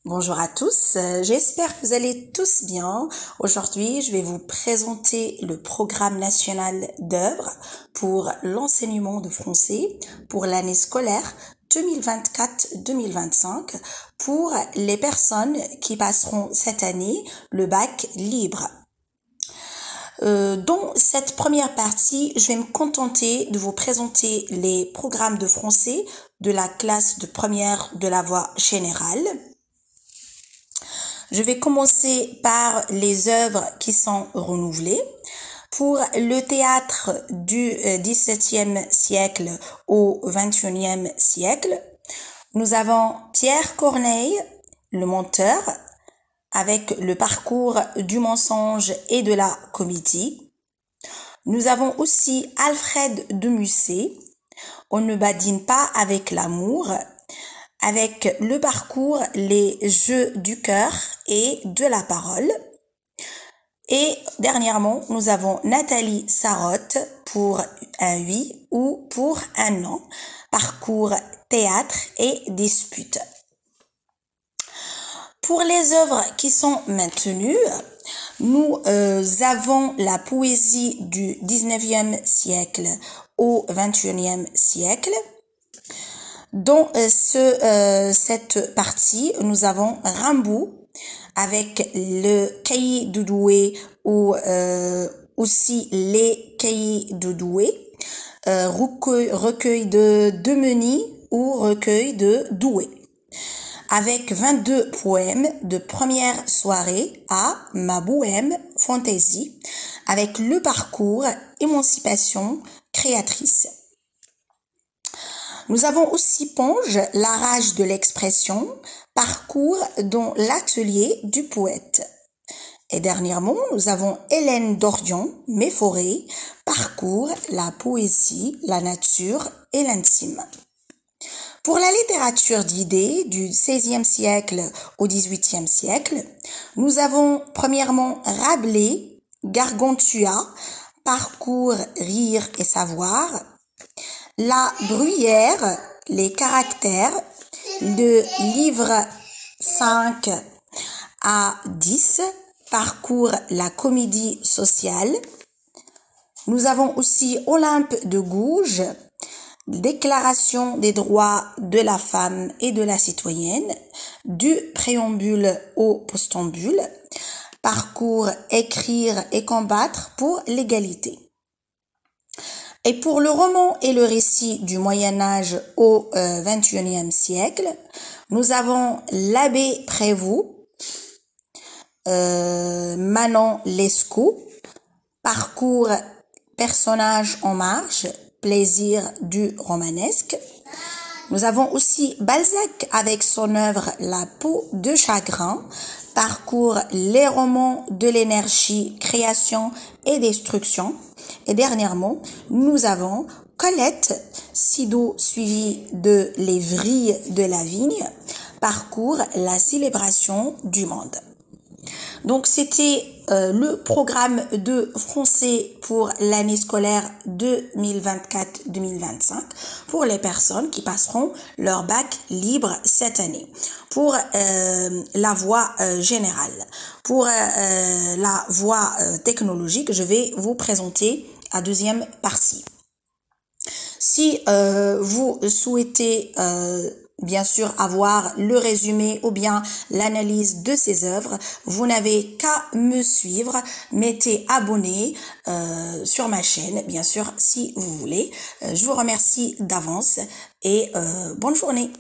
Bonjour à tous, j'espère que vous allez tous bien. Aujourd'hui, je vais vous présenter le programme national d'œuvres pour l'enseignement de français pour l'année scolaire 2024-2025 pour les personnes qui passeront cette année le bac libre. Dans cette première partie, je vais me contenter de vous présenter les programmes de français de la classe de première de la voie générale. Je vais commencer par les œuvres qui sont renouvelées. Pour le théâtre du XVIIe siècle au XXIe siècle, nous avons Pierre Corneille, le Menteur, avec le parcours du mensonge et de la comédie. Nous avons aussi Alfred de Musset, On ne badine pas avec l'amour, avec le parcours Les Jeux du cœur et de la parole. Et dernièrement, nous avons Nathalie Sarraute pour un oui ou pour un non, parcours théâtre et dispute. Pour les œuvres qui sont maintenues, nous avons la poésie du 19e siècle au 21e siècle. Dans cette partie, nous avons Rimbaud avec le cahier de Douai ou aussi les cahiers de Douai, recueil de Demeny ou recueil de Douai, avec 22 poèmes de première soirée à Ma Bohème Fantaisie, avec le parcours Émancipation créatrice. Nous avons aussi Ponge, La rage de l'expression, parcours dans l'atelier du poète. Et dernièrement, nous avons Hélène Dorion, Mes forêts, parcours la poésie, la nature et l'intime. Pour la littérature d'idées du XVIe siècle au XVIIIe siècle, nous avons premièrement Rabelais, Gargantua, parcours rire et savoir, La Bruyère, les caractères, le livre 5 à 10, parcours la comédie sociale. Nous avons aussi Olympe de Gouges, Déclaration des droits de la femme et de la citoyenne, du préambule au postambule, parcours écrire et combattre pour l'égalité. Et pour le roman et le récit du Moyen-Âge au XXIe siècle, nous avons l'abbé Prévost, Manon Lescaut, parcours personnage en marge, plaisir du romanesque. Nous avons aussi Balzac avec son œuvre La peau de chagrin, parcours les romans de l'énergie, création et destruction. Et dernièrement, nous avons Colette, Sido suivi de Les vrilles de la vigne, parcours la célébration du monde. Donc c'était le programme de français pour l'année scolaire 2024-2025 pour les personnes qui passeront leur bac libre cette année. Pour la voie générale, pour la voie technologique, je vais vous présenter la deuxième partie. Si vous souhaitez bien sûr avoir le résumé ou bien l'analyse de ces œuvres, vous n'avez qu'à me suivre, mettez abonné sur ma chaîne, bien sûr, si vous voulez. Je vous remercie d'avance et bonne journée.